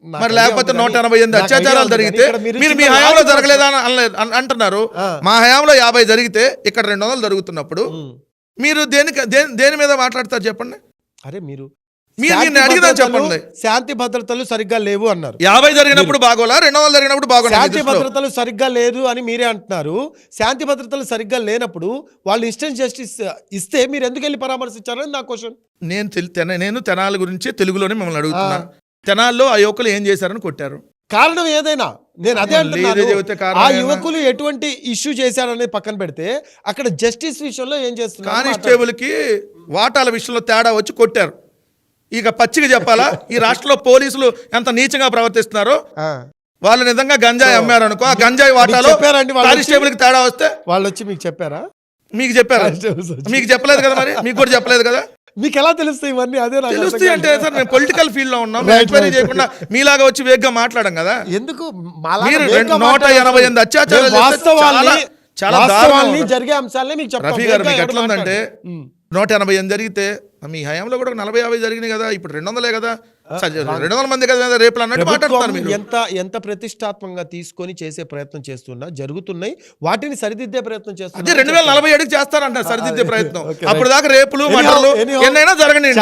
మరి లేకపోతే 188 అత్యాచారాలు జరిగితే మీరు మీ హయాంలో జరగలేదా అంటున్నారు. మా హయాంలో 50 జరిగితే ఇక్కడ 200 జరుగుతున్నప్పుడు మీరు దేని మీద మాట్లాడతారు చెప్పండి. అరే మీరు అడిగినా చెప్పండి. శాంతి భద్రతలు సరిగ్గా లేవు అన్నారు. 50 జరిగినప్పుడు బాగోలా, 200 జరిగినప్పుడు బాగోలా. శాంతి భద్రతలు సరిగ్గా లేదు అని మీరే అంటున్నారు. శాంతి భద్రతలు సరిగ్గా లేనప్పుడు వాళ్ళు ఇన్స్టెంట్ జస్టిస్ ఇస్తే మీరు ఎందుకు వెళ్ళి పరామర్శించారని నా క్వశ్చన్. నేను తెనాలి గురించి తెలుగులోనే మిమ్మల్ని అడుగుతున్నా. తెనాల్లో ఆ యువకులు ఏం చేశారని కొట్టారు. కారణం ఏదైనా నేను అదే అంటున్నాను. ఆ యువకులు ఎటువంటి ఇష్యూ చేశారనేది పక్కన పెడితే అక్కడ జస్టిస్ విషయంలో ఏం చేస్తున్నారు. కానిస్టేబుల్ కి వాటాల విషయంలో తేడా వచ్చి కొట్టారు. ఇక పచ్చిగా చెప్పాలా, ఈ రాష్ట్రంలో పోలీసులు ఎంత నీచంగా ప్రవర్తిస్తున్నారో. వాళ్ళు నిజంగా గంజాయి అమ్మారు అనుకో, ఆ గంజాయి వాటాలో కానిస్టేబుల్ కి తేడా వస్తే వాళ్ళు వచ్చి మీకు చెప్పారా? మీకు చెప్పారు, మీకు చెప్పలేదు కదా, మరి మీకు కూడా చెప్పలేదు కదా. మీకు ఎలా తెలుస్తాయి ఇవన్నీ? అదే తెలుస్తాయి అంటే సార్ మేము పొలిటికల్ ఫీల్డ్ లో ఉన్నాం, ఎంక్వైరీ చేయకుండా మీలాగా వచ్చి వేగ్గా మాట్లాడడం కదా. ఎందుకు 188 అత్యాచారాలు జరిగే అంశాలే మీకు చెప్తాను. రఫీ గారు మీకు ఎట్లా ఉందంటే 188 జరిగితే మీ హయాంలో కూడా 40-50 జరిగినాయి కదా, ఇప్పుడు 200 కదా, 200 మంది కదా రేపు అన్నట్టు మాట్లాడుతున్నారు మీరు. ఎంత ప్రతిష్టాత్మకంగా తీసుకొని చేసే ప్రయత్నం చేస్తున్నా జరుగుతున్నాయి, వాటిని సరిదిద్దే ప్రయత్నం చేస్తున్నారు. 2047 చేస్తారంట సరిదిద్దే ప్రయత్నం. అప్పుడు దాకా రేపులు మర్డర్లు ఎన్నైనా జరగని.